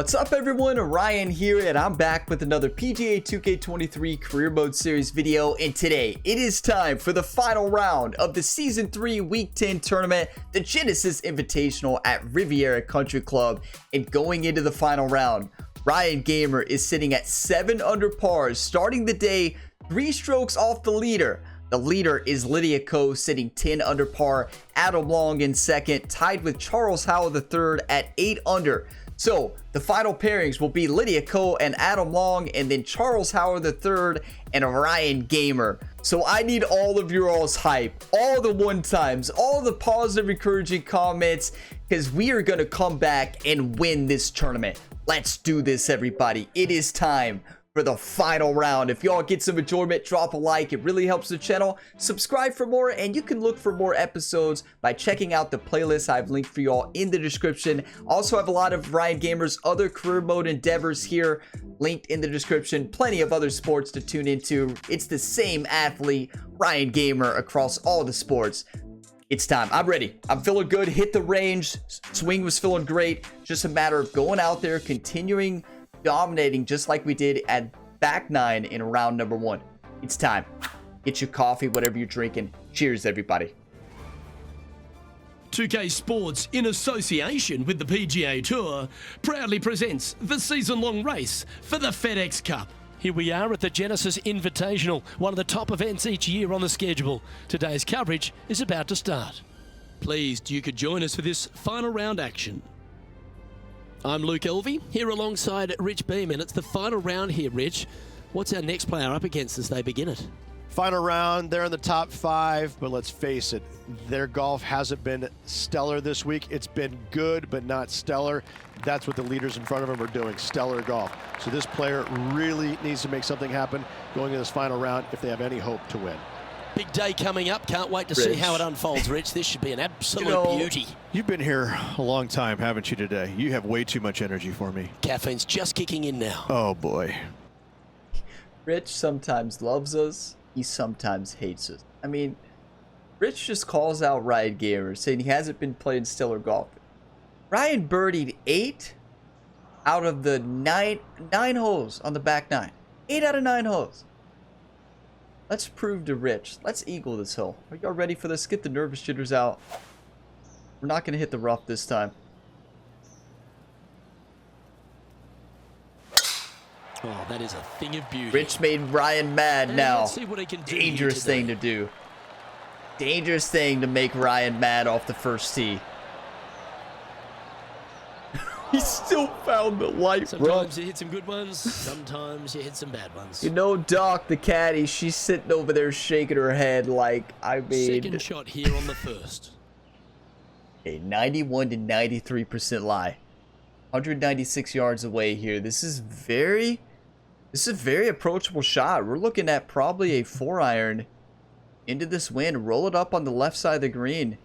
What's up everyone, Ryan here, and I'm back with another PGA 2K23 Career Mode Series video, and today it is time for the final round of the Season 3 Week 10 tournament, the Genesis Invitational at Riviera Country Club. And going into the final round, Ryan Gamer is sitting at 7 under par, starting the day 3 strokes off the leader. The leader is Lydia Ko sitting 10 under par, Adam Long in second, tied with Charles Howell III at 8 under. So the final pairings will be Lydia Ko and Adam Long, and then Charles Howell III and Ryan Gamer. So I need all of your all's hype, all the one times, all the positive encouraging comments, because we are going to come back and win this tournament. Let's do this, everybody. It is time for the final round. If y'all get some enjoyment, drop a like. It really helps the channel. Subscribe for more, and you can look for more episodes by checking out the playlist I've linked for y'all in the description. Also have a lot of Ryan Gamer's other career mode endeavors here linked in the description. Plenty of other sports to tune into. It's the same athlete, Ryan Gamer, across all the sports. It's time. I'm ready. I'm feeling good. Hit the range. Swing was feeling great. Just a matter of going out there, continuing dominating just like we did at back 9 in round number 1. It's time. Get your coffee, whatever you're drinking. Cheers, everybody. 2K Sports, in association with the PGA Tour, proudly presents the season-long race for the FedEx Cup. Here we are at the Genesis Invitational, one of the top events each year on the schedule. Today's coverage is about to start. Pleased you could join us for this final round action. I'm Luke Elvey, here alongside Rich Beeman. It's the final round here, Rich. What's our next player up against as they begin it? Final round, they're in the top 5, but let's face it, their golf hasn't been stellar this week. It's been good, but not stellar. That's what the leaders in front of them are doing, stellar golf. So this player really needs to make something happen going in this final round if they have any hope to win. Big day coming up. Can't wait to see how it unfolds, Rich. This should be an absolute beauty. You've been here a long time, haven't you, today? You have way too much energy for me. Caffeine's just kicking in now. Oh, boy. Rich sometimes loves us. He sometimes hates us. I mean, Rich just calls out Ryan Gamer, saying he hasn't been playing stellar golf. Ryan birdied 8 out of the 9 holes on the back 9. 8 out of 9 holes. Let's prove to Rich. Let's eagle this hole. Are y'all ready for this? Get the nervous jitters out. We're not going to hit the rough this time. Oh, that is a thing of beauty. Rich made Ryan mad now. Let's see what he can do. Dangerous thing to do. Dangerous thing to make Ryan mad off the first tee. He still found the light, Sometimes you hit some good ones, sometimes you hit some bad ones. You know, Doc, the caddy, she's sitting over there shaking her head like, I mean... Second shot here on the first. A 91 to 93% lie. 196 yards away here. This is a very approachable shot. We're looking at probably a 4-iron into this wind. Roll it up on the left side of the green.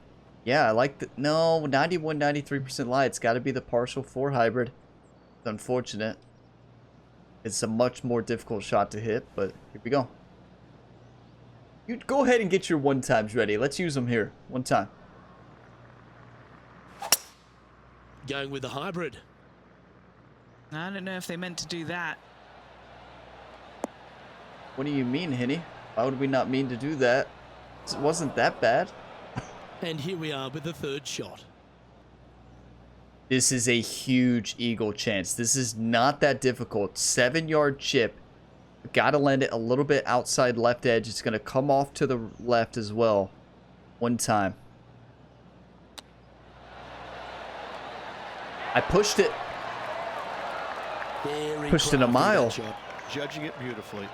Yeah, I like the... No, 91, 93% lie. It's got to be the partial 4 hybrid. It's unfortunate. It's a much more difficult shot to hit, but here we go. You go ahead and get your 1-times ready. Let's use them here. 1 time. Going with the hybrid. I don't know if they meant to do that. What do you mean, Henny? Why would we not mean to do that? It wasn't that bad. And here we are with the third shot. This is a huge eagle chance. This is not that difficult. 7-yard chip. Gotta land it a little bit outside left edge. It's gonna come off to the left as well. 1 time. I pushed it. Pushed it a mile. Judging it beautifully.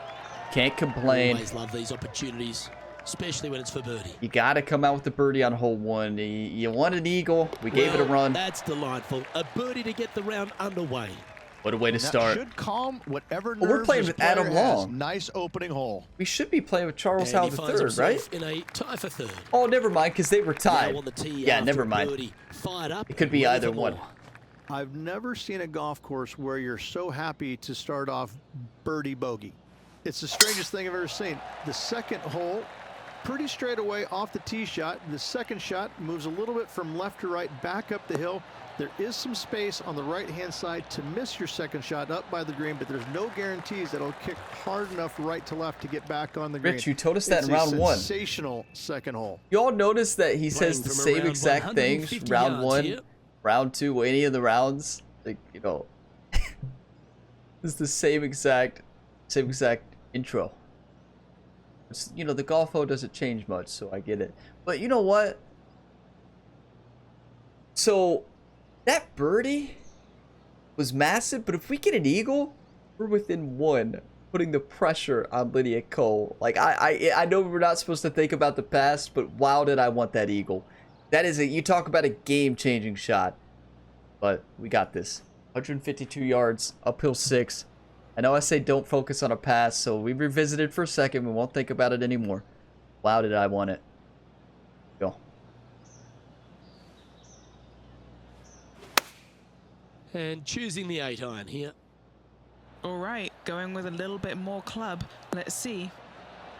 Can't complain. Always love these opportunities, especially when it's for birdie. You got to come out with the birdie on hole 1. You want an eagle. We gave it a run. That's delightful. A birdie to get the round underway. What a way to start. Should calm whatever nerves we're playing with Adam Long. Nice opening hole. We should be playing with Charles Howell III, right? In a tie for third. Oh, never mind, because they were tied. On the tee Yeah, never mind. Fired up, it could be either one. I've never seen a golf course where you're so happy to start off birdie bogey. It's the strangest thing I've ever seen. The second hole, pretty straight away off the tee shot. The second shot moves a little bit from left to right, back up the hill. There is some space on the right-hand side to miss your second shot up by the green, but there's no guarantees that it'll kick hard enough right to left to get back on the green. Rich, you told us that it's in round one. Sensational second hole. You all notice that he says the same exact things, round one, here. round two, any of the rounds. Like, you know, it's the same exact intro. It's, you know, the golf hole doesn't change much, so I get it. But you know what? So that birdie was massive, but if we get an eagle, we're within one, putting the pressure on Lydia Ko. Like, I know we're not supposed to think about the past, but wow, did I want that eagle. That is you talk about a game-changing shot. But we got this. 152 yards, uphill 6. I know I say don't focus on a pass, so we revisited for a second. We won't think about it anymore. Wow, did I want it. Go. And choosing the 8-iron here. All right, going with a little bit more club. Let's see.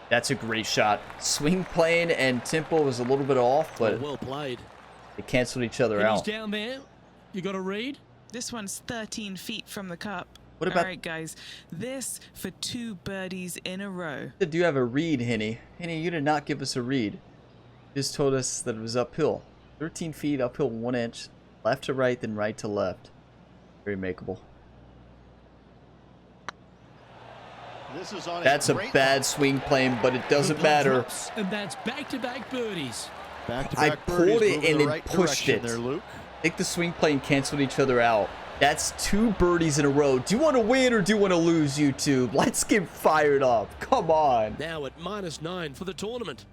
That's a great shot. Swing plane and tempo was a little bit off, but well played. they canceled each other And he's out. down there. You got a read? This one's 13 feet from the cup. What about- All right, guys. This for 2 birdies in a row. Do you have a read, Henny? Henny, you did not give us a read. You just told us that it was uphill. 13 feet, uphill 1 inch. Left to right, then right to left. Very makeable. This is on That's a great bad swing plane, but it doesn't Good matter. drops, and that's back-to-back birdies. back-to-back I pulled birdies, it moving and the then right pushed direction it. there, Luke. I think the swing plane canceled each other out. That's 2 birdies in a row. Do you want to win or do you want to lose, YouTube? Let's get fired up. Come on. Now at -9 for the tournament.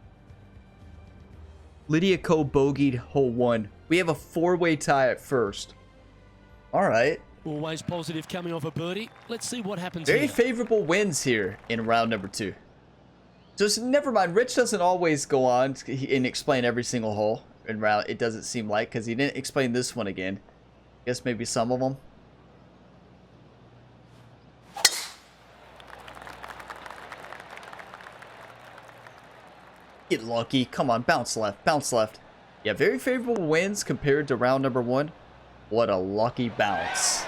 Lydia Ko bogeyed hole 1. We have a 4-way tie at first. All right. Always positive coming off a birdie. Let's see what happens Very here. favorable wins here in round number 2. Just never mind. Rich doesn't always go on and explain every single hole in round. It doesn't seem like, because he didn't explain this one again. Guess maybe some of them. Get lucky. Come on, bounce left. Bounce left. Yeah, very favorable wins compared to round number 1. What a lucky bounce.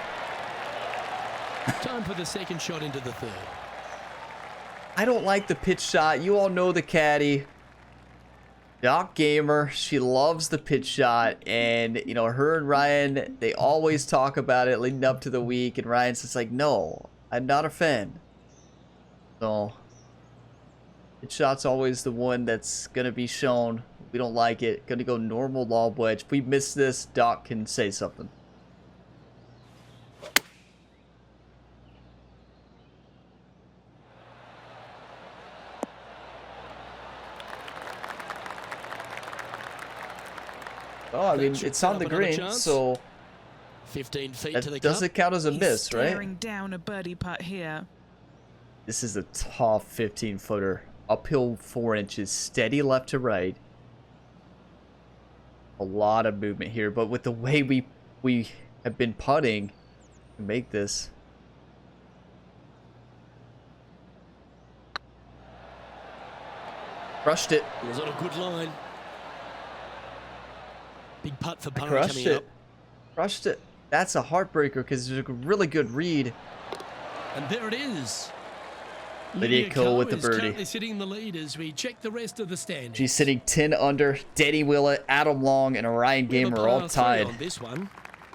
Time for the second shot into the third. I don't like the pitch shot. You all know the caddy. Doc Gamer, she loves the pitch shot, and you know, her and Ryan, they always talk about it leading up to the week, and Ryan's just like, no, I'm not a fan. So pitch shot's always the one that's gonna be shown. We don't like it. Gonna go normal lob wedge. If we miss this, Doc can say something. Oh, I mean, it's on the green, so 15 feet that to the doesn't cup. count as a He's miss, right? staring down a birdie putt here. This is a tough 15-footer. Uphill 4 inches, steady left to right. A lot of movement here, but with the way we have been putting, we make this. Crushed it. Was on a good line. Big putt for par Crushed coming it. up. Crushed it. That's a heartbreaker because there's a really good read. And there it is. Lydia Ko with the is birdie. currently sitting in the lead as we check the rest of the standings. She's sitting 10 under. Danny Willett, Adam Long, and Ryan We have Gamer a are all par 3 tied. on this one.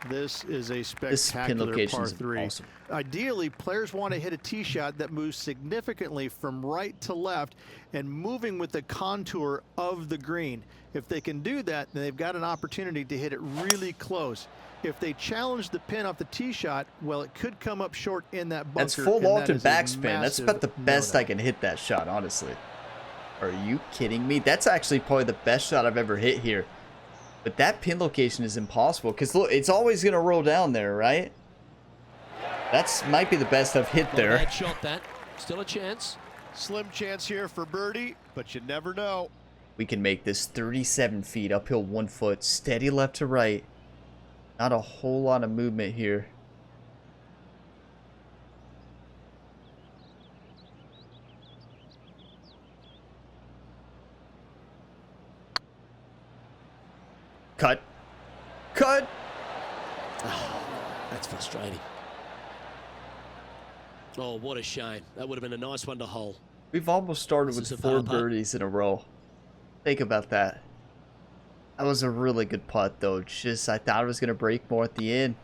This is a This pin spectacular location par is 3. awesome. Ideally, players want to hit a tee shot that moves significantly from right to left and moving with the contour of the green. If they can do that, then they've got an opportunity to hit it really close. If they challenge the pin off the tee shot, well, it could come up short in that bunker. That's full and loft that and is a backspin. That's about the massive best no-no. I can hit that shot, honestly. Are you kidding me? That's actually probably the best shot I've ever hit here. But that pin location is impossible because look, it's always going to roll down there, right? That's might be the best I've hit Not a there. bad shot that. Still a chance. Slim chance here for birdie, but you never know. We can make this 37 feet, uphill 1 foot, steady left to right. Not a whole lot of movement here. cut. Oh, that's frustrating. Oh, what a shame. That would have been a nice one to hole. We've almost started This is with a 4 par putt. birdies in a row. Think about that. That was a really good putt, though. Just, I thought it was going to break more at the end.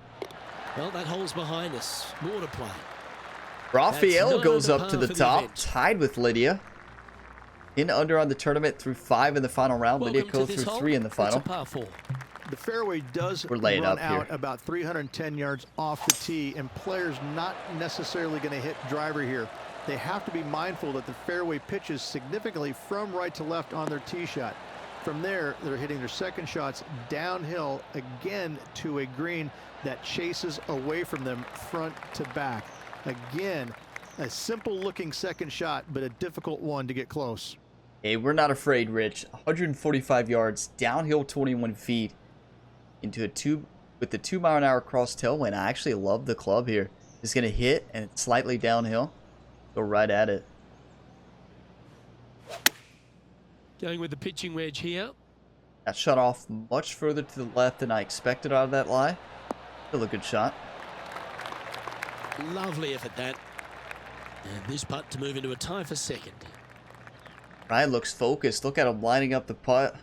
Well, that hole's behind us. More to play. Rafael That's goes nine up to under the par for the top, event. tied with Lydia. In under on the tournament through 5 in the final round. Lydia Welcome to goes this through hole. 3 in the It's final. a par 4. The fairway does We're laying run up here. out about 310 yards off the tee, and players not necessarily going to hit driver here. They have to be mindful that the fairway pitches significantly from right to left on their tee shot. From there, they're hitting their second shots downhill again to a green that chases away from them front to back. Again, a simple looking second shot, but a difficult one to get close. Hey, we're not afraid, Rich. 145 yards, downhill 21 feet into a with the 2-mile-an-hour cross tailwind. I actually love the club here. It's going to hit and it's slightly downhill. Go right at it. Going with the pitching wedge here. That shot off much further to the left than I expected out of that lie. Still a good shot. Lovely effort, that. And this putt to move into a tie for second. Ryan looks focused. Look at him lining up the putt.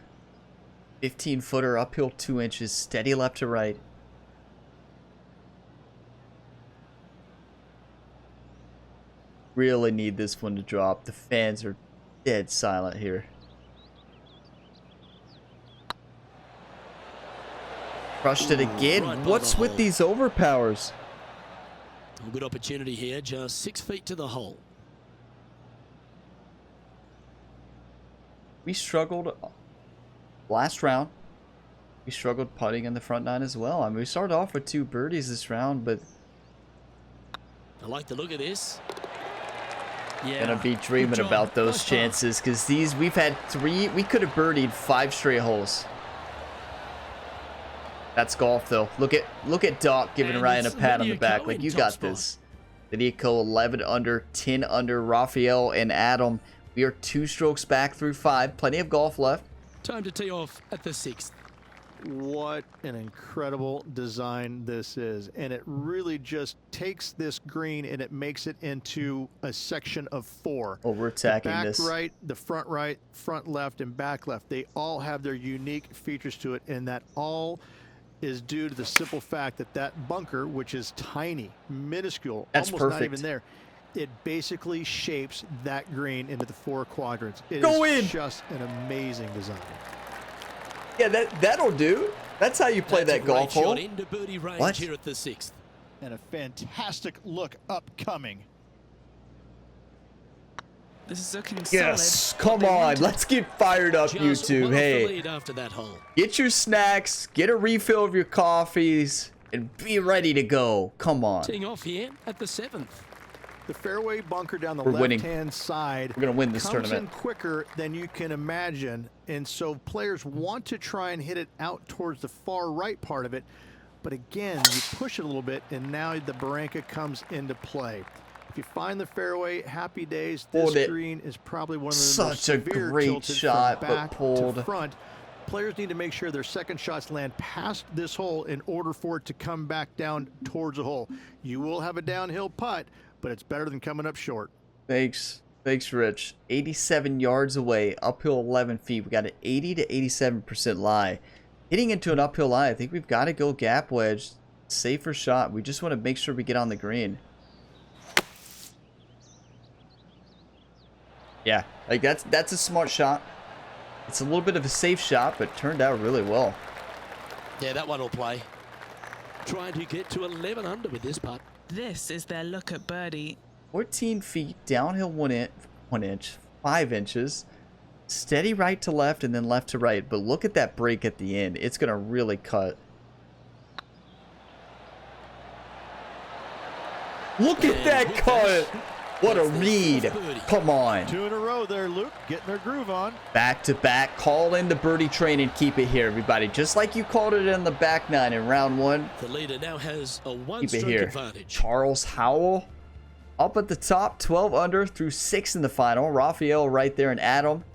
15-footer, uphill 2 inches, steady left to right. Really need this one to drop. The fans are dead silent here. Crushed it again. Right by What's the with hole. these overpowers? A good opportunity here, just 6 feet to the hole. We struggled last round. We struggled putting in the front 9 as well. I mean, we started off with 2 birdies this round, but I like the look of this. Yeah, gonna be dreaming good job. about those Nice par. chances because we've had 3. We could have birdied 5 straight holes. That's golf though. Look at Doc giving And Ryan a it's pat on the Lydia back. Ko Like, in you top got spot. this. Lydia Ko 11 under, 10 under. Rafael and Adam. We are 2 strokes back through 5. Plenty of golf left. Time to tee off at the 6th. What an incredible design this is, and it really just takes this green and it makes it into a section of 4. Oh, we're attacking the back this. right, front left, and back left. They all have their unique features to it, and that all is due to the simple fact that that bunker, which is tiny, minuscule, That's almost not perfect. even there, it basically shapes that green into the 4 quadrants. It Go is in. just an amazing design. Yeah, that'll do. That's how you play That's a that golf great hole. shot into birdie range What? here at the 6th. And a fantastic look upcoming. This is looking Yes, solid. come They on. wanted- Let's get fired up, Just YouTube. one off the Hey, lead after that hole. get your snacks, get a refill of your coffees, and be ready to go. Come on. Teeing off here at the 7th. The fairway bunker down the We're winning. left-hand side We're gonna win this comes tournament. in quicker than you can imagine, and so players want to try and hit it out towards the far right part of it. But again, you push it a little bit, and now the Barranca comes into play. If you find the fairway, happy days. Pulled This it. green is probably one of the Such most a severe great tilted shot, from but back pulled. to front. Players need to make sure their second shots land past this hole in order for it to come back down towards the hole. You will have a downhill putt, but it's better than coming up short. Thanks, Rich. 87 yards away, uphill 11 feet. We got an 80 to 87% lie. Hitting into an uphill lie, I think we've got to go gap wedge. Safer shot. We just want to make sure we get on the green. Yeah, like that's a smart shot. It's a little bit of a safe shot, but turned out really well. Yeah, that one will play. Trying to get to 11 under with this putt. This is their look at birdie. 14 feet, downhill 1 inch, 5 inches. Steady right to left and then left to right. But look at that break at the end. It's going to really cut. Look at that cut. What a read. Come on. 2 in a row there, Luke, getting their groove on. Back to back. Call in the birdie train and keep it here, everybody. Just like you called it in the back 9 in round 1. The leader now has a Keep it one-stroke here. advantage. Charles Howell up at the top, 12 under through 6 in the final. Rafael right there and Adam.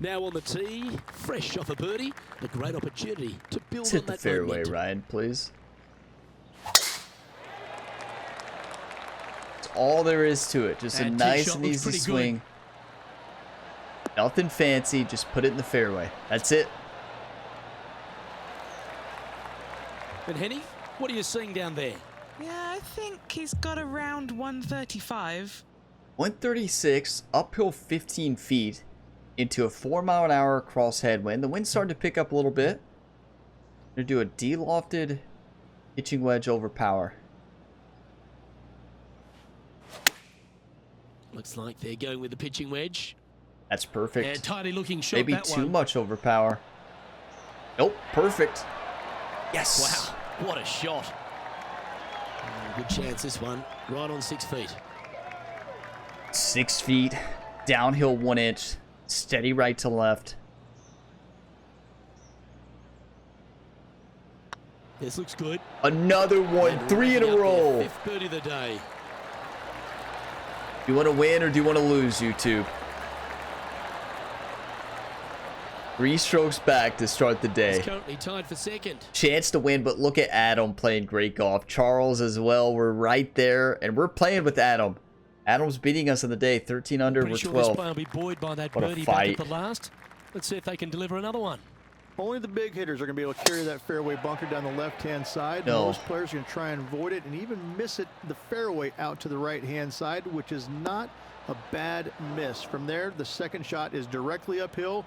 Now on the tee, fresh off a birdie, a great opportunity to build Let's on hit the that fairway, momentum. Ryan, please. That's all there is to it. Just a That tee nice shot and looks easy pretty swing. good. Nothing fancy, just put it in the fairway. That's it. And Henny, what are you seeing down there? Yeah, I think he's got around 135. 136, uphill 15 feet into a 4-mile-an-hour cross headwind. The wind's starting to pick up a little bit. Gonna do a de-lofted pitching wedge over power. Looks like they're going with the pitching wedge. That's perfect. And tidy looking shot, Maybe that too one. much over power. Nope, perfect. Yes. Wow, what a shot. Good chance this one, right on 6 feet. 6 feet, downhill 1 inch, steady right to left. This looks good. Another one, And 3 in a wrapping up their row. 5th birdie of the day. Do you want to win or do you want to lose, YouTube? 3 strokes back to start the day. He's currently tied for second. Chance to win, but look at Adam playing great golf. Charles as well. We're right there, and we're playing with Adam. Adam's beating us in the day. 13 under, Pretty we're sure 12. this player will be buoyed by that What a birdie back fight. at the last. Let's see if they can deliver another one. Only the big hitters are going to be able to carry that fairway bunker down the left-hand side. No. Most players are going to try and avoid it and even miss it the fairway out to the right-hand side, which is not a bad miss. From there, the second shot is directly uphill.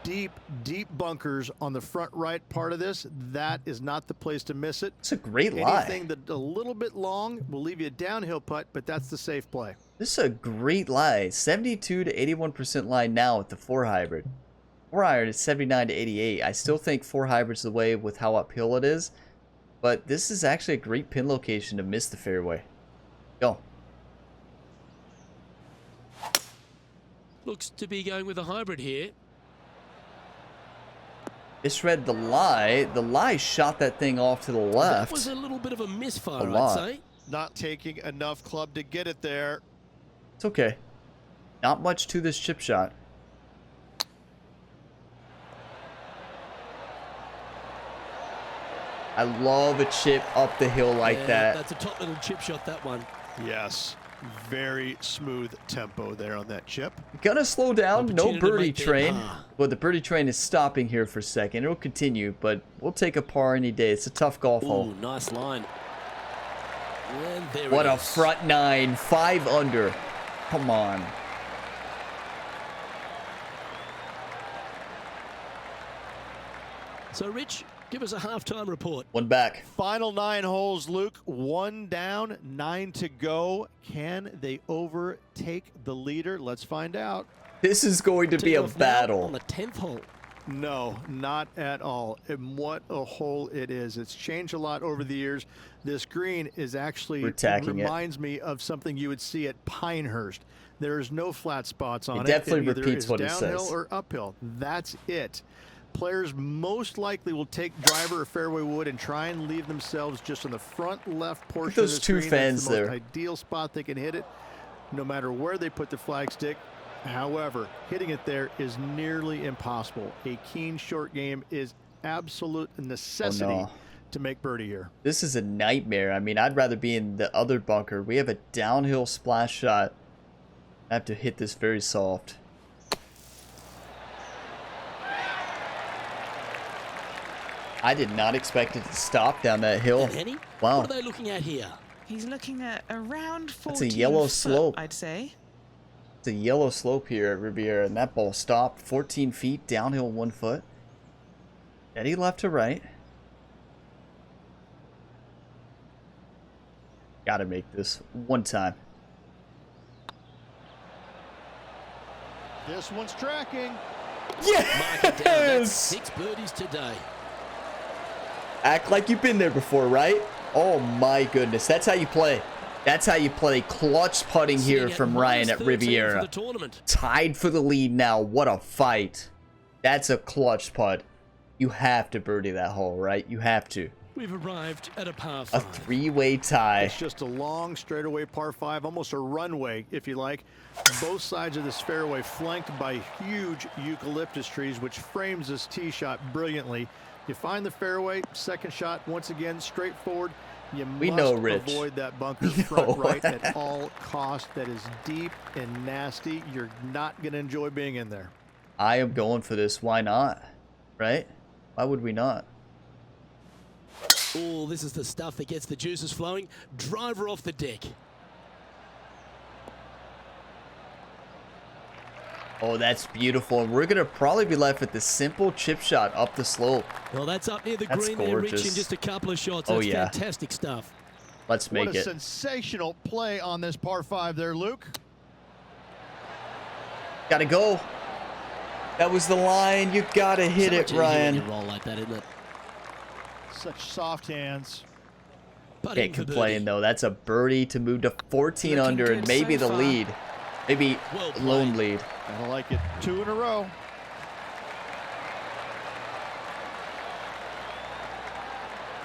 Deep, deep bunkers on the front right part of this. That is not the place to miss it. It's a great lie. Anything that a little bit long will leave you a downhill putt, but that's the safe play. This is a great lie. 72 to 81% lie now with the 4 hybrid. 4 iron is 79 to 88. I still think 4 hybrid's the way with how uphill it is. But this is actually a great pin location to miss the fairway. Go. Looks to be going with a hybrid here. Misread the lie. The lie shot that thing off to the left. That was a little bit of a misfire, A I'd lot. say. Not taking enough club to get it there. It's okay. Not much to this chip shot. I love a chip up the hill like Yeah, that. That's a top little chip shot, that one. Yes, very smooth tempo there on that chip. Gonna slow down. No Opportunity to birdie make their train. par. Well, the birdie train is stopping here for a second. It'll continue, but we'll take a par any day. It's a tough golf hole. Ooh, nice line. And there What it a is. front 9. 5 under. Come on. So, Rich, give us a halftime report. 1 back. Final 9 holes, Luke. 1 down, 9 to go. Can they overtake the leader? Let's find out. This is going to be Tee a off now battle. on the 10th hole. No, not at all. And what a hole it is. It's changed a lot over the years. This green is actually We're tacking it. reminds me of something you would see at Pinehurst. There's no flat spots on it. definitely either repeats is what it downhill says. or uphill. That's it. Players most likely will take driver or fairway wood and try and leave themselves just on the front left portion those of the two screen. fans That's the there. most ideal spot they can hit it, no matter where they put the flagstick. However, hitting it there is nearly impossible. A keen short game is absolute necessity Oh, no. to make birdie here. This is a nightmare. I mean, I'd rather be in the other bunker. We have a downhill splash shot. I have to hit this very soft. I did not expect it to stop down that hill. And Henny, Wow. what are they looking at here? He's looking at around 14 That's a yellow foot, slope. I'd say. It's a yellow slope here at Riviera, and that ball stopped 14 feet, downhill 1 foot. Steady left to right. Gotta make this one time. This one's tracking. Mark it down. That's Yes! 6 birdies today. Act like you've been there before, right? Oh my goodness, that's how you play. That's how you play. Clutch putting here Sitting at from Ryan at -13 for Riviera. the tournament. Tied for the lead now. What a fight. That's a clutch putt. You have to birdie that hole, right? You have to. We've arrived at a par A 5. three-way tie. It's just a long straightaway par 5, almost a runway, if you like. Both sides of this fairway flanked by huge eucalyptus trees, which frames this tee shot brilliantly. You find the fairway, second shot, once again, straightforward. You We must know, Rich. avoid that bunker We front know. right at all costs. That is deep and nasty. You're not going to enjoy being in there. I am going for this. Why not? Right? Why would we not? Oh, this is the stuff that gets the juices flowing. Driver off the deck. Oh, that's beautiful. And we're going to probably be left with the simple chip shot up the slope. Well, that's up near the That's green there, Rich, in gorgeous. just a couple of shots. Oh, That's yeah. fantastic stuff. Let's make What a it. sensational play on this par 5 there, Luke. Gotta go. That was the line. You gotta hit So it, much easier when Ryan. you roll like that, isn't it? Such soft hands. Putting Can't for complain, birdie. though. That's a birdie to move to 14 Looking under and good maybe so the far. lead. Maybe Well played. lone lead. I like it. 2 in a row.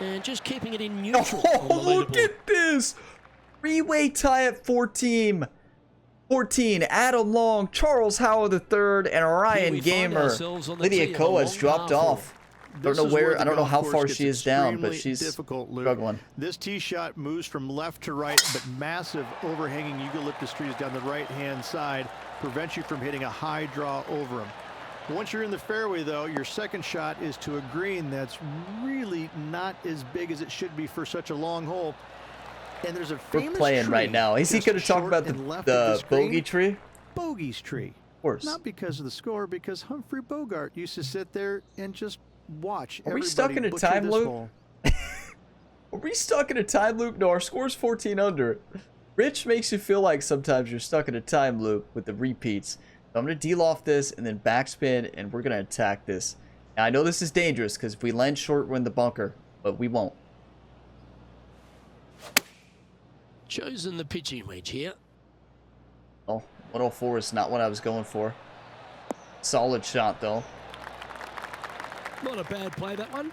And just keeping it in neutral on Oh, the look leaderboard. at this. Three-way tie at 14. 14, Adam Long, Charles Howard III, and Ryan we find Gamer. ourselves on the Lydia tee on a Koa has long dropped par off. Don't This know is where, the I don't know golf how course far gets she is down, but extremely she's difficult, Luke. struggling. This tee shot moves from left to right, but massive overhanging eucalyptus trees down the right-hand side prevent you from hitting a high draw over them. Once you're in the fairway, though, your second shot is to a green that's really not as big as it should be for such a long hole. And there's a We're famous playing tree right now. Is he just going to talk short about and left of the this green. bogey tree? Bogey's tree. Of course. Not because of the score, because Humphrey Bogart used to sit there and just watch. Are we everybody stuck in a butcher time this loop? hole. Are we stuck in a time loop? No, our score's 14 under. Rich makes you feel like sometimes you're stuck in a time loop with the repeats. So I'm going to deal off this and then backspin, and we're going to attack this. Now, I know this is dangerous because if we land short, we're in the bunker, but we won't. Chosen the pitching wedge here. Oh, 104 is not what I was going for. Solid shot, though. Not a bad play, that one.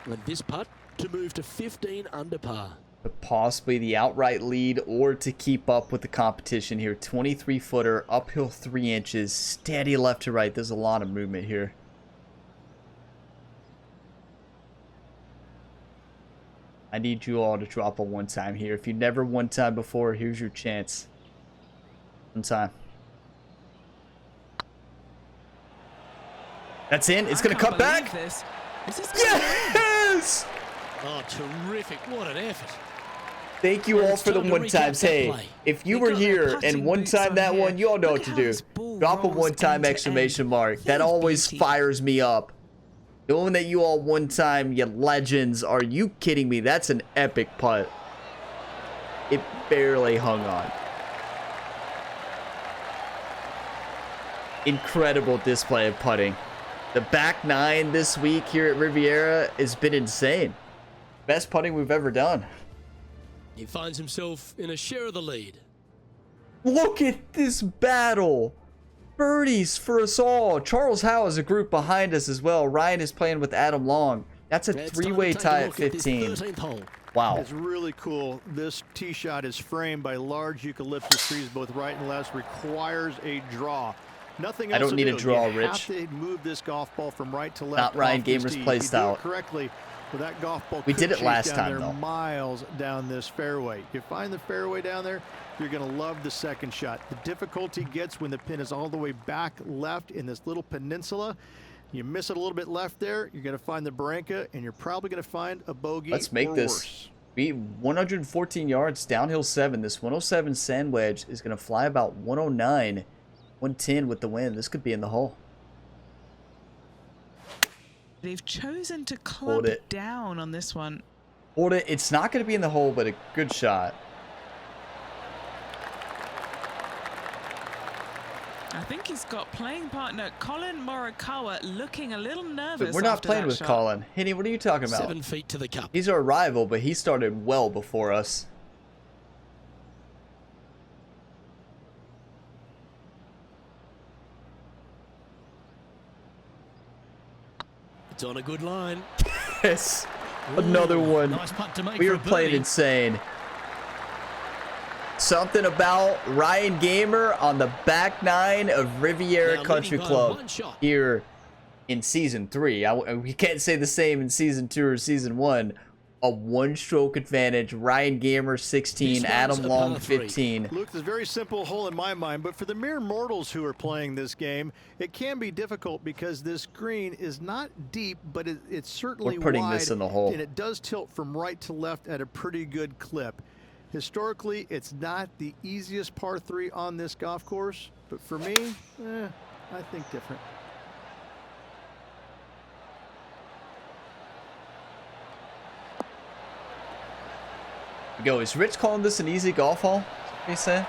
And this putt to move to 15 under par. But possibly the outright lead or to keep up with the competition here. 23-footer, uphill 3 inches, steady left to right. There's a lot of movement here. I need you all to drop a one time here. If you never one time before, here's your chance. One time. That's in. It's I going to can't cut back. believe this. Is this gonna win? Yes! Oh, terrific. What an effort. Thank you Well, all it's for the time to one recap times. that Hey, play. if you They were got their here putting and one boots time on that here. one, you all know Look what to how do. this ball Drop a rolls one time end to exclamation end. mark. That Here's always beauty. fires me up. Knowing that you all one time, you legends. Are you kidding me? That's an epic putt. It barely hung on. Incredible display of putting. The back nine this week here at Riviera has been insane. Best putting we've ever done. He finds himself in a share of the lead. Look at this battle. Birdies for us all. Charles Howe is a group behind us as well. Ryan is playing with Adam Long. That's a It's time to three-way take a tie at look this 15. 13th hole. Wow. It's really cool. This tee shot is framed by large eucalyptus trees, both right and left. Requires a draw. Nothing else I don't to need a do. draw, you Rich. have to move this golf ball from right to left. Not Ryan off this Gamer's tee. play If you style. do it correctly, well, that golf ball We could did it chase last down time, there though. miles down this fairway. You find the fairway down there, you're going to love the second shot. The difficulty gets when the pin is all the way back left in this little peninsula. You miss it a little bit left there, you're going to find the barranca, and you're probably going to find a bogey. Let's make or this. worse. Be 114 yards, downhill 7. This 107 sand wedge is going to fly about 109, 110 with the wind. This could be in the hole. They've chosen to Hold club it. down on this one. Hold it. It's not going to be in the hole, but a good shot. I think he's got playing partner Colin Morikawa looking a little nervous. But we're not after playing that with shot. Colin. Henny, what are you talking about? 7 feet to the cup. He's our rival, but he started well before us. It's on a good line. Yes. Another one. Nice putt to make We for were a playing birdie. insane. Something about Ryan Gamer on the back nine of Riviera Now Country leading by Club one shot. here in season 3. We can't say the same in season 2 or season 1. A one-stroke advantage. Ryan Gamer 16, This Adam one's a Long par 3. 15. Luke, there's a very simple hole in my mind, but for the mere mortals who are playing this game, it can be difficult because this green is not deep, but it's certainly We're putting wide, this in the hole. and it does tilt from right to left at a pretty good clip. Historically, it's not the easiest par 3 on this golf course, but for me, I think different. Go. Is Rich calling this an easy golf hole? What he said?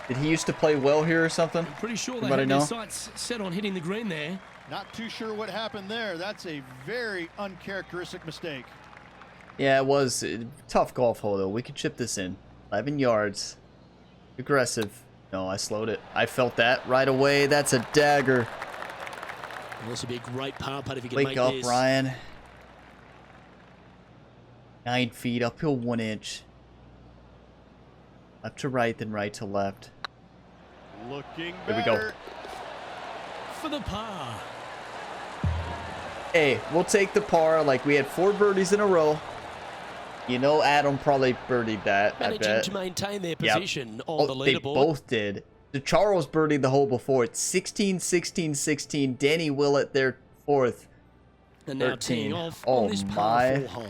Did he used to play well here or something? I'm pretty sure they Anybody had know? their sights set on hitting the green there. Not too sure what happened there. That's a very uncharacteristic mistake. Yeah, it was a tough golf hole though. We could chip this in. 11 yards. Aggressive. No, I slowed it. I felt that right away. That's a dagger. Well, this would be a great par putt if you can Wake make up, this. Ryan. 9 feet, uphill 1 inch. Left to right, then right to left. Looking Here we better. go. For the par. Hey, we'll take the par. Like, we had 4 birdies in a row. You know Adam probably birdied that, I Managing bet. to maintain their Yep. position on the They leaderboard. both did. The Charles birdied the hole before. It's 16, 16, 16. Danny Willett, their 4th. And now 13. teeing off Oh, on this par my. 4 hole.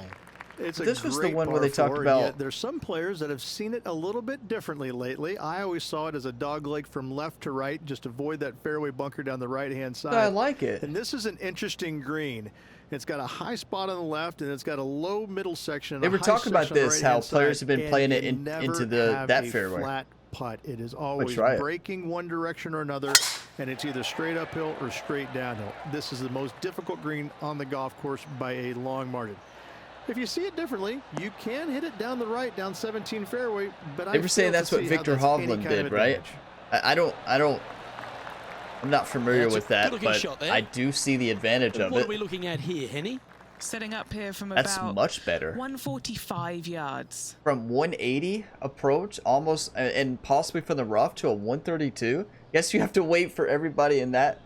It's This a was the great one where par they talked 4, about- yet there's some players that have seen it a little bit differently lately. I always saw it as a dog leg from left to right, just avoid that fairway bunker down the right-hand side. I like it. And this is an interesting green. It's got a high spot on the left, and it's got a low middle section. And They a were high talking about section on the this, how right-hand players side, have been and playing it you into never have that a fairway. flat putt. It is always try it. breaking one direction or another, and it's either straight uphill or straight downhill. This is the most difficult green on the golf course by a long margin. If you see it differently, you can hit it down the right, down 17 fairway, but They were saying that's what Victor Hovland did, right? I'm not familiar That's a with that, good-looking but shot there. I do see the advantage of What it. are we looking at here, Henny? Setting up here from That's about much better. 145 yards. From 180 approach, almost, and possibly from the rough to a 132. Guess you have to wait for everybody in that.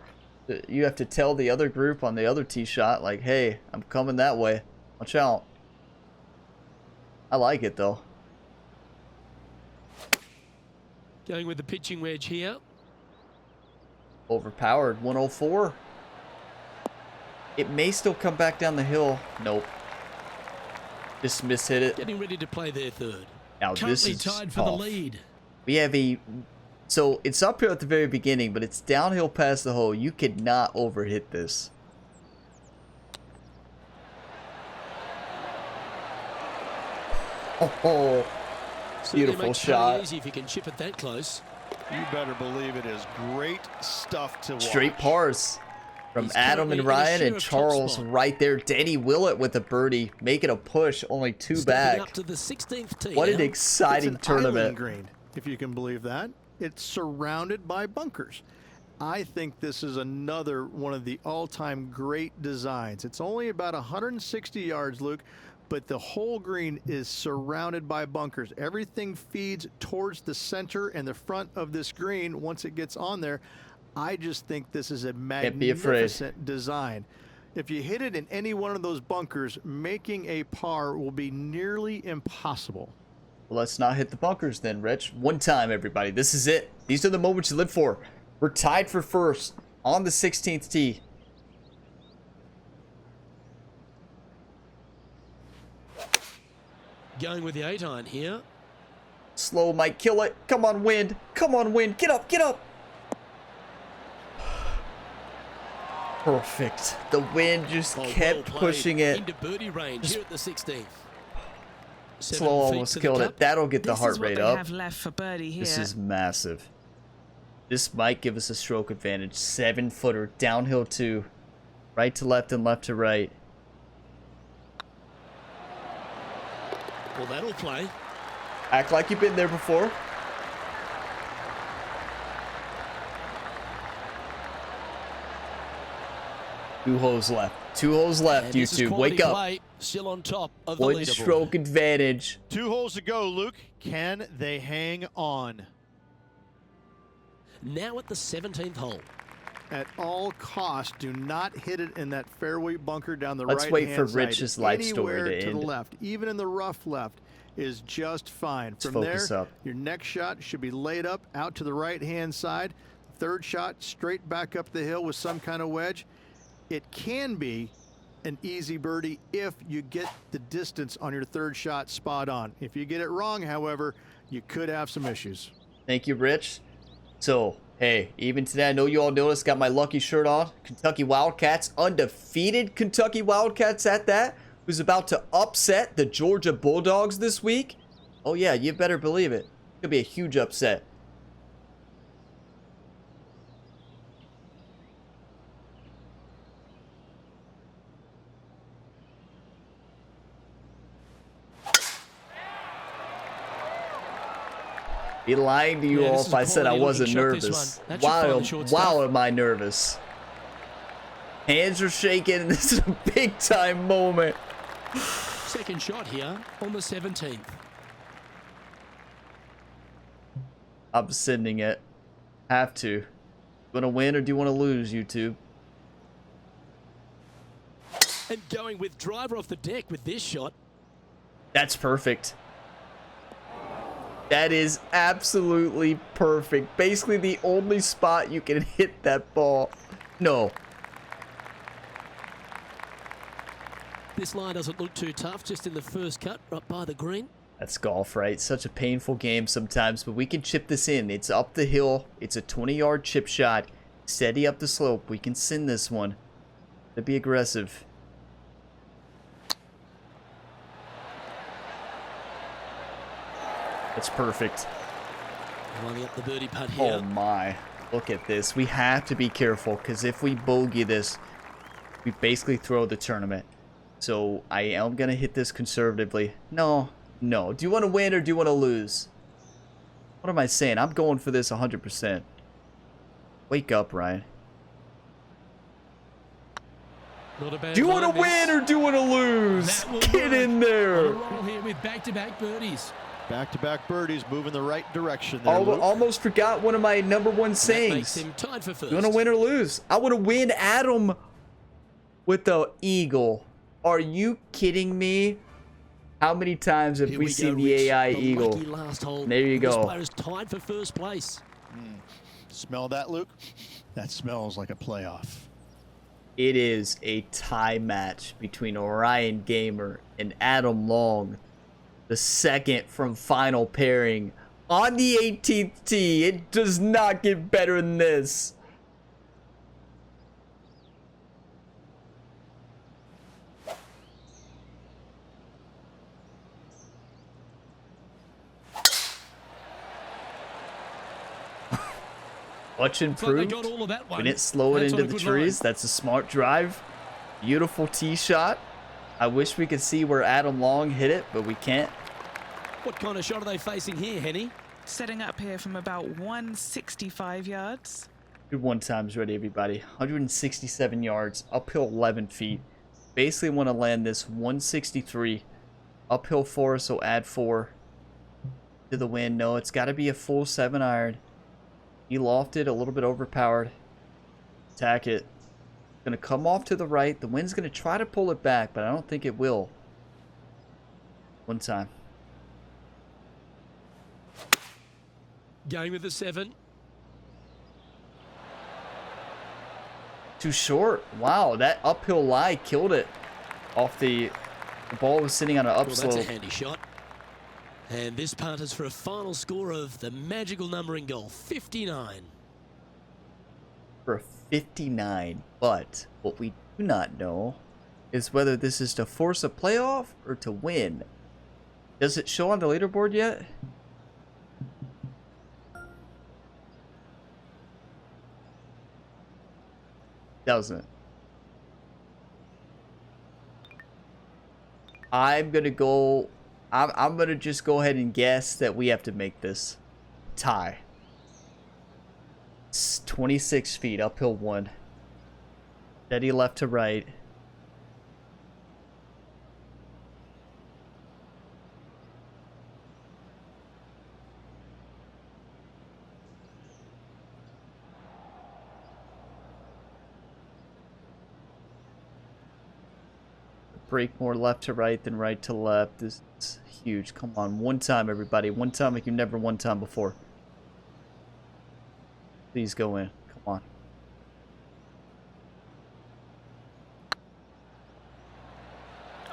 You have to tell the other group on the other tee shot, like, hey, I'm coming that way. Watch out. I like it, though. Going with the pitching wedge here. Overpowered, 104. It may still come back down the hill. Nope. Just mishit it. Getting ready to play their third. Now this Currently is tied for the tough. lead. We have a... So, it's up here at the very beginning, but it's downhill past the hole. You could not overhit this. Oh, Certainly beautiful makes putting shot. easy if you can chip it that close. You better believe it is great stuff to watch. Straight pars from He's Adam currently and in a Ryan share and of top Charles spot. right there. Danny Willett with a birdie, making a push, only 2 Stepping back. up to the 16th tee. What an now. exciting It's an island tournament. green, if you can believe that. It's surrounded by bunkers. I think this is another one of the all-time great designs. It's only about 160 yards, Luke, but the whole green is surrounded by bunkers. Everything feeds towards the center and the front of this green once it gets on there. I just think this is a be afraid. magnificent design. If you hit it in any one of those bunkers, making a par will be nearly impossible. Well, let's not hit the bunkers then, Rich. One time, everybody. This is it. These are the moments you live for. We're tied for first on the 16th tee. Going with the 8-iron here. Slow might kill it. Come on, wind. Come on, wind. Get up, get up. Perfect. The wind just Oh, kept well played. pushing it. Into birdie range here at the 16th. 7 Slow feet almost to the killed cup. it. That'll get the This heart is what rate they up. have left for birdie here. This is massive. This might give us a stroke advantage. 7-footer, downhill 2. Right to left and left to right. Well, that'll play. Act like you've been there before. 2 holes left. 2 holes left, And this is YouTube. quality Wake up. play, still on top of the 1 leaderboard. stroke advantage. 2 holes to go, Luke. Can they hang on? Now at the 17th hole. At all costs, do not hit it in that fairway bunker down the Let's right-hand wait for side. Rich's life story Anywhere to to end. the left, even in the rough left, is just fine. Let's From focus there, up. your next shot should be laid up out to the right-hand side. Third shot, straight back up the hill with some kind of wedge. It can be an easy birdie if you get the distance on your third shot spot on. If you get it wrong, however, you could have some issues. Thank you, Rich. So, hey, even today, I know you all noticed, got my lucky shirt on. Kentucky Wildcats, undefeated Kentucky Wildcats at that, who's about to upset the Georgia Bulldogs this week. Oh yeah, you better believe it. Could be a huge upset. Be lying to you Yeah, all this if is I said I quality wasn't looking shot, this nervous. one. That should find the Wow, short wow, stuff. am I nervous? Hands are shaking. This is a big time moment. Second shot here on the 17th. I'm sending it. Have to. You want to win or do you want to lose, YouTube? And going with driver off the deck with this shot. That's perfect. That is absolutely perfect. Basically the only spot you can hit that ball. No. This line doesn't look too tough, just in the first cut, right by the green. That's golf, right? Such a painful game sometimes, but we can chip this in. It's up the hill. It's a 20-yard chip shot. Steady up the slope. We can send this one. To be aggressive. That's perfect. Lining up the birdie putt here. Oh my. Look at this. We have to be careful because if we bogey this, we basically throw the tournament. So I am going to hit this conservatively. No. Do you want to win or do you want to lose? What am I saying? I'm going for this 100%. Wake up, Ryan. Not a bad Do you want line, to win this. or do you want to lose? That will Get work. in On there. a roll here with back-to-back birdies. Back-to-back birdies, moving the right direction there, Luke. Almost forgot one of my number one That makes sayings. him tied for first. You want to win or lose? I want to win Adam with the eagle. Are you kidding me? How many times have Here we go, seen the Rich, AI the eagle? lucky last hole. There you This go. player is tied for first place. Smell that, Luke? That smells like a playoff. It is a tie match between Orion Gamer and Adam Long. The second from final pairing on the 18th tee. It does not get better than this. Much Looks like they improved. got all of that one. We didn't slow it That's into on a the good trees. line. That's a smart drive. Beautiful tee shot. I wish we could see where Adam Long hit it, but we can't. What kind of shot are they facing here, Henny? Setting up here from about 165 yards. Good one times ready, everybody. 167 yards, uphill 11 feet. Basically want to land this 163. Uphill 4, so add 4 to the wind. No, it's got to be a full 7-iron. He lofted, a little bit overpowered. Attack it. Going to come off to the right. The wind's going to try to pull it back, but I don't think it will. One time. Going with the 7. Too short. Wow, that uphill lie killed it. Off the ball was sitting on an Well, that's a upslope. handy shot. And this punt is for a final score of the magical number in golf, 59. For a 59, but what we do not know is whether this is to force a playoff or to win. Does it show on the leaderboard yet? Doesn't. I'm gonna go. I'm gonna just go ahead and guess that we have to make this tie. It's 26 feet, uphill 1. Steady left to right. Break more left to right than right to left. This is huge. Come on, one time, everybody. One time like you've never one time before. Please go in. Come on.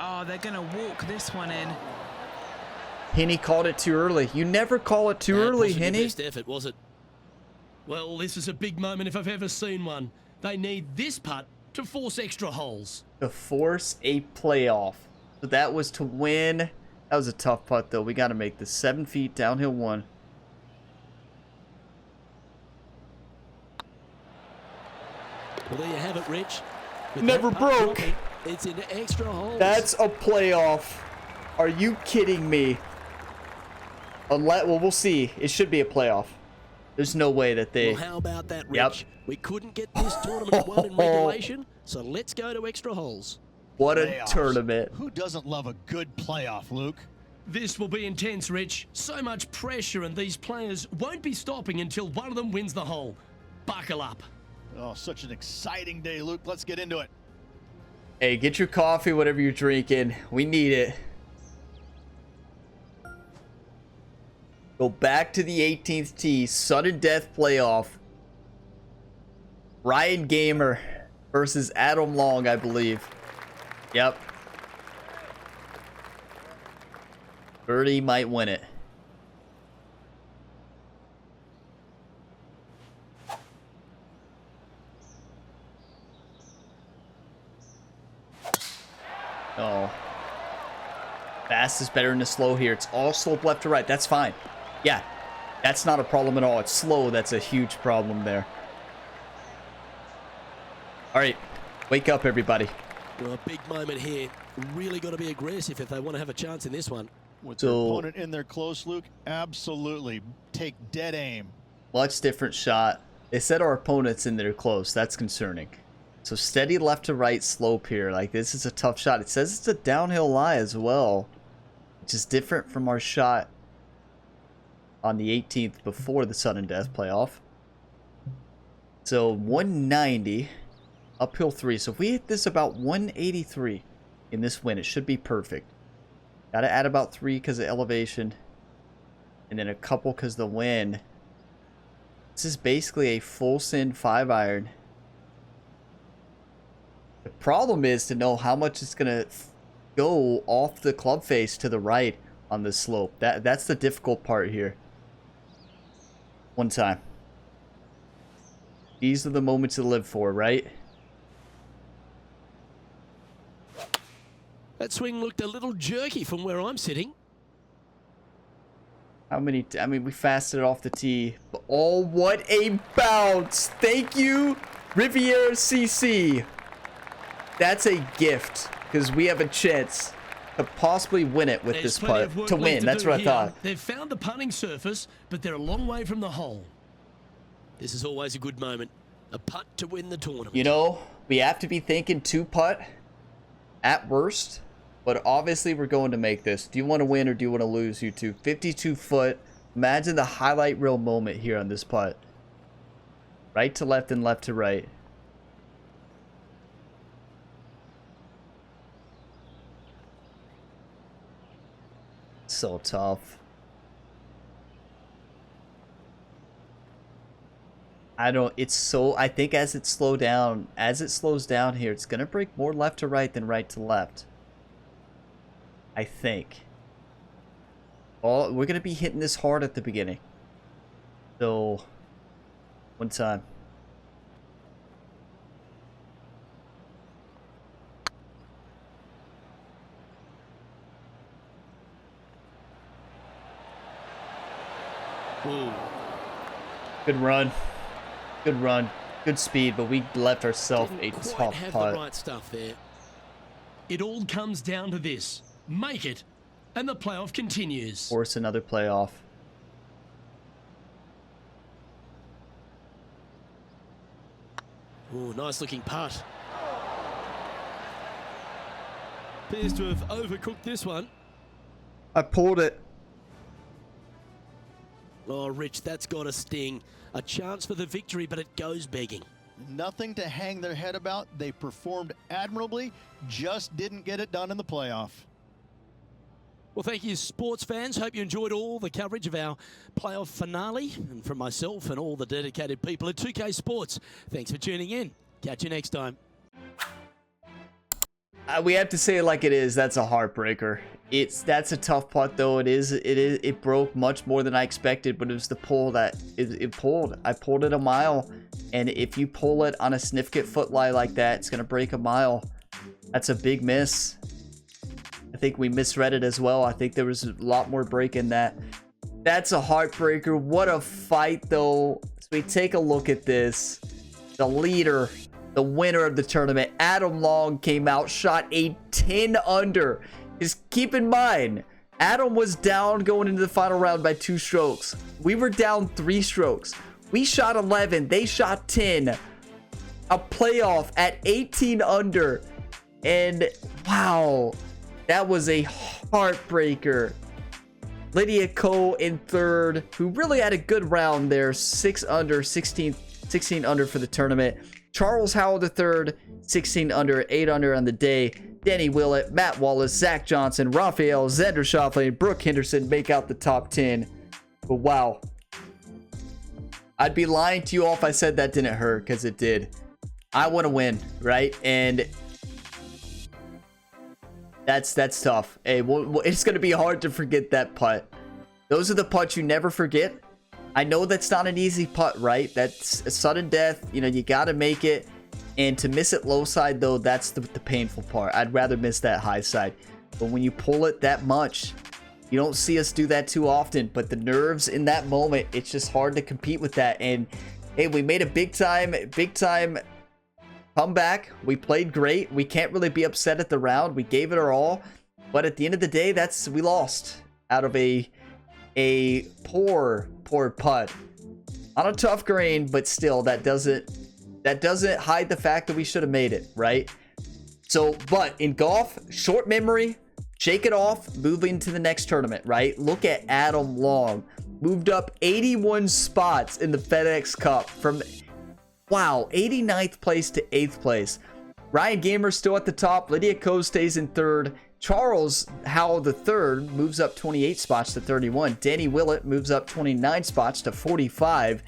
Oh, they're going to walk this one in. Henny called it too early. You never call it too early, Wasn't your Henny. best effort, was it? Well, this is a big moment if I've ever seen one. They need this putt to force extra holes. To force a playoff. So that was to win. That was a tough putt, though. We got to make this 7 feet, downhill 1. Well, there you have it, Rich. With Never that putt broke. dropping, it's in extra holes. That's a playoff. Are you kidding me? Unless, well, we'll see. It should be a playoff. There's no way that they... Well, how about that, Rich? Yep. We couldn't get this tournament won in regulation, so let's go to extra holes. What a Playoffs. tournament. Who doesn't love a good playoff, Luke? This will be intense, Rich. So much pressure, and these players won't be stopping until one of them wins the hole. Buckle up. Oh, such an exciting day, Luke. Let's get into it. Hey, get your coffee, whatever you're drinking. We need it. Go back to the 18th tee. Sudden death playoff. Ryan Gamer versus Adam Long, I believe. Yep. Birdie might win it. Oh. Fast is better than the slow here. It's all slope left to right. That's fine. Yeah. That's not a problem at all. It's slow. That's a huge problem there. All right. Wake up, everybody. Well, a big moment here. Really got to be aggressive if they want to have a chance in this one. With the opponent in there close, Luke, absolutely take dead aim. Much different shot. They said our opponent's in there close. That's concerning. So steady left to right slope here. Like, this is a tough shot. It says it's a downhill lie as well, which is different from our shot on the 18th before the sudden death playoff. So 190, uphill 3. So if we hit this about 183 in this win, it should be perfect. Got to add about 3 because of elevation, and then a couple because of the wind. This is basically a full send 5-iron. The problem is to know how much it's going to go off the club face to the right on this slope. That's the difficult part here. One time. These are the moments to live for, right? That swing looked a little jerky from where I'm sitting. How many? I mean, we fasted it off the tee. But oh, what a bounce! Thank you, Riviera CC. That's a gift because we have a chance to possibly win it with There's this plenty putt. of work To left win, that's do what I here. thought. They've found the putting surface, but they're a long way from the hole. This is always a good moment. A putt to win the tournament. You know, we have to be thinking 2-putt at worst, but obviously we're going to make this. Do you want to win or do you want to lose, you two? 52 foot. Imagine the highlight reel moment here on this putt. Right to left and left to right. So tough. I think as it slows down here, it's going to break more left to right than right to left. I think. We're going to be hitting this hard at the beginning. So, one time. Ooh. Good run. Good run. Good speed, but we left ourselves a Didn't quite tough have putt. the right stuff there. It all comes down to this. Make it, and the playoff continues. Force another playoff. Ooh, nice looking putt. Appears to have overcooked this one. I pulled it. Oh, Rich, that's got a sting. A chance for the victory, but it goes begging. Nothing to hang their head about. They performed admirably, just didn't get it done in the playoff. Well, thank you, sports fans. Hope you enjoyed all the coverage of our playoff finale. And from myself and all the dedicated people at 2K Sports, thanks for tuning in. Catch you next time. We have to say it like it is. That's a heartbreaker. That's a tough putt though. It broke much more than I expected, but it was the pull that it pulled. I pulled it a mile, and if you pull it on a significant foot lie like that, it's gonna break a mile. That's a big miss. I think we misread it as well. I think there was a lot more break in that. That's a heartbreaker. What a fight though. So we take a look at this. The leader, the winner of the tournament, Adam Long, came out, shot a 10 under. Just keep in mind, Adam was down going into the final round by 2 strokes. We were down 3 strokes. We shot 11. They shot 10. A playoff at 18 under. And wow, that was a heartbreaker. Lydia Ko in third, who really had a good round there. 6 under, 16 under for the tournament. Charles Howell the third, 16 under, 8 under on the day. Danny Willett, Matt Wallace, Zach Johnson, Raphael, Xander Schauffele, and Brooke Henderson make out the top 10. But wow. I'd be lying to you all if I said that didn't hurt, because it did. I want to win, right? And that's tough. Hey, it's going to be hard to forget that putt. Those are the putts you never forget. I know that's not an easy putt, right? That's a sudden death. You know, you got to make it. And to miss it low side, though, that's the painful part. I'd rather miss that high side. But when you pull it that much, you don't see us do that too often. But the nerves in that moment, it's just hard to compete with that. And, hey, we made a big time comeback. We played great. We can't really be upset at the round. We gave it our all. But at the end of the day, we lost out of a poor putt on a tough green. But still, that doesn't hide the fact that we should have made it, right? So, but in golf, short memory, shake it off, move into the next tournament, right? Look at Adam Long. Moved up 81 spots in the FedEx Cup from, wow, 89th place to 8th place. Ryan Gamer still at the top. Lydia Ko stays in third. Charles Howell III moves up 28 spots to 31. Danny Willett moves up 29 spots to 45.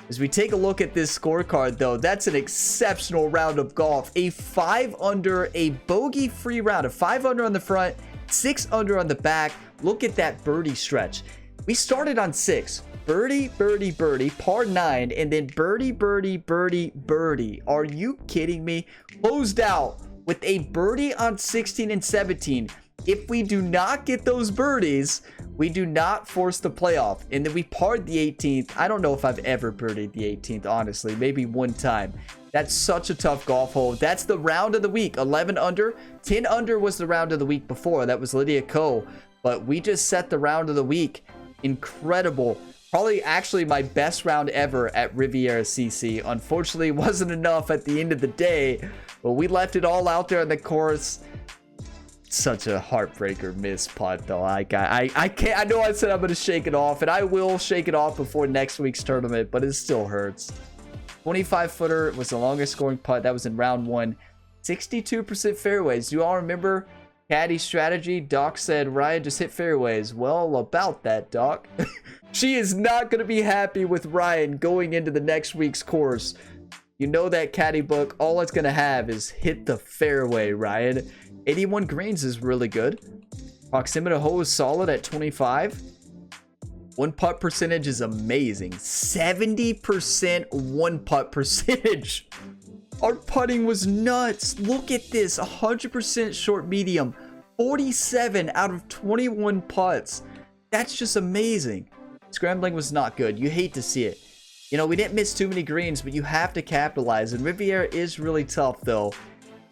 As we take a look at this scorecard, though, that's an exceptional round of golf. A 5 under, a bogey-free round. A 5 under on the front, 6 under on the back. Look at that birdie stretch. We started on 6. Birdie, birdie, birdie, par 9, and then birdie, birdie, birdie, birdie. Are you kidding me? Closed out with a birdie on 16 and 17. If we do not get those birdies, we do not force the playoff. And then we parred the 18th. I don't know if I've ever birdied the 18th, honestly. Maybe one time. That's such a tough golf hole. That's the round of the week. 11 under. 10 under was the round of the week before. That was Lydia Ko. But we just set the round of the week. Incredible. Probably actually my best round ever at Riviera CC. Unfortunately, it wasn't enough at the end of the day. But we left it all out there on the course. Such a heartbreaker miss putt though. I can't. I know I said I'm gonna shake it off, and I will shake it off before next week's tournament, but it still hurts. 25-footer was the longest scoring putt. That was in round 1. 62% fairways. Do you all remember caddy strategy? Doc said Ryan just hit fairways. Well, about that, Doc. She is not gonna be happy with Ryan going into the next week's course. You know that caddy book. All it's gonna have is hit the fairway, Ryan. 81 greens is really good. Proximity hole is solid at 25. One putt percentage is amazing. 70% one putt percentage. Our putting was nuts. Look at this. 100% short medium. 47 out of 21 putts. That's just amazing. Scrambling was not good. You hate to see it. You know, we didn't miss too many greens, but you have to capitalize. And Riviera is really tough, though.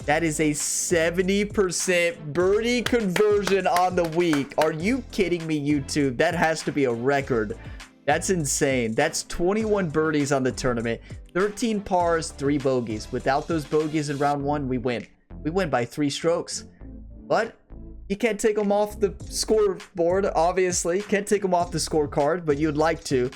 That is a 70% birdie conversion on the week. Are you kidding me, YouTube? That has to be a record. That's insane. That's 21 birdies on the tournament. 13 pars, 3 bogeys. Without those bogeys in round 1, we win. We win by 3 strokes. but you can't take them off the scoreboard, obviously. Can't take them off the scorecard, but you'd like to.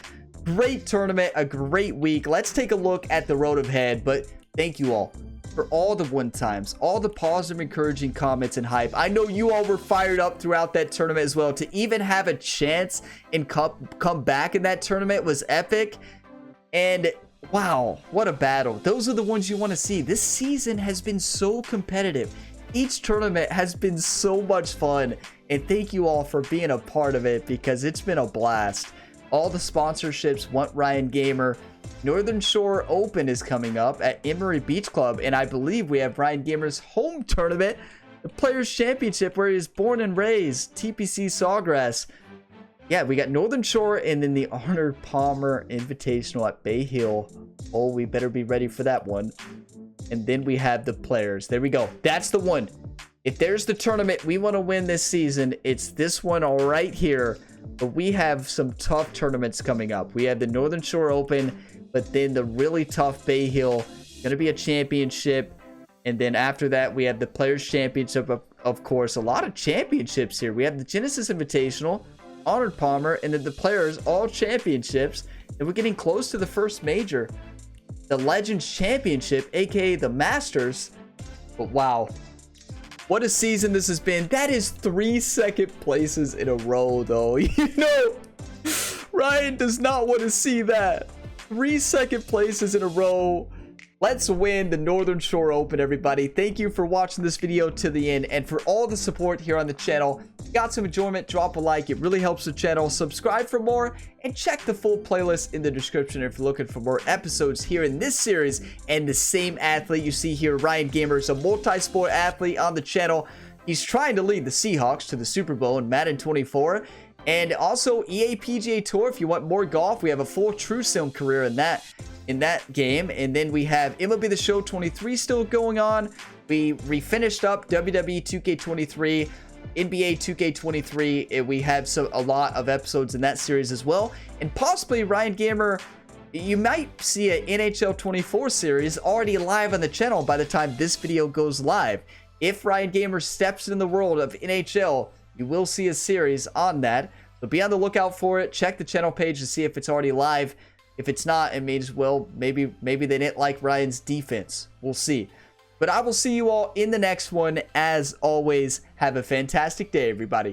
Great tournament, a great week. Let's take a look at the road ahead, but thank you all for all the win times, all the positive, encouraging comments and hype. I know you all were fired up throughout that tournament as well. To even have a chance and come back in that tournament was epic. And wow, what a battle. Those are the ones you want to see. This season has been so competitive. Each tournament has been so much fun. And thank you all for being a part of it, because it's been a blast. All the sponsorships want Ryan Gamer. Northern Shore Open is coming up at Emery Beach Club, and I believe we have Ryan Gamer's home tournament, the Players Championship, where he is born and raised, TPC Sawgrass. Yeah, we got Northern Shore, and then the Arnold Palmer Invitational at Bay Hill. Oh, we better be ready for that one. And then we have the Players. There we go. That's the one. If there's the tournament we want to win this season, it's this one right here. But we have some tough tournaments coming up. We have the Northern Shore Open, but then the really tough Bay Hill, going to be a championship. And then after that, we have the Players Championship, of course. A lot of championships here. We have the Genesis Invitational, Arnold Palmer, and then the Players, all championships. And we're getting close to the first major, the Legends Championship, aka the Masters. But wow, what a season this has been. That is 3 second places in a row, though. You know, Ryan does not want to see that. 3 second places in a row. Let's win the Northern Shore Open, everybody. Thank you for watching this video to the end, and for all the support here on the channel. If you got some enjoyment, drop a like. It really helps the channel. Subscribe for more, and check the full playlist in the description if you're looking for more episodes here in this series. And the same athlete you see here, Ryan Gamer, is a multi-sport athlete on the channel. He's trying to lead the Seahawks to the Super Bowl in Madden 24. And also EA PGA Tour. If you want more golf, we have a full True Sim career in that game. And then we have MLB The Show 23 still going on. We finished up WWE 2K23, NBA 2K23, and we have a lot of episodes in that series as well. And possibly Ryan Gamer, you might see an NHL 24 series already live on the channel by the time this video goes live. If Ryan Gamer steps in the world of NHL, you will see a series on that. So be on the lookout for it. Check the channel page to see if it's already live. If it's not, it means, well, maybe they didn't like Ryan's defense. We'll see. But I will see you all in the next one. As always, have a fantastic day, everybody.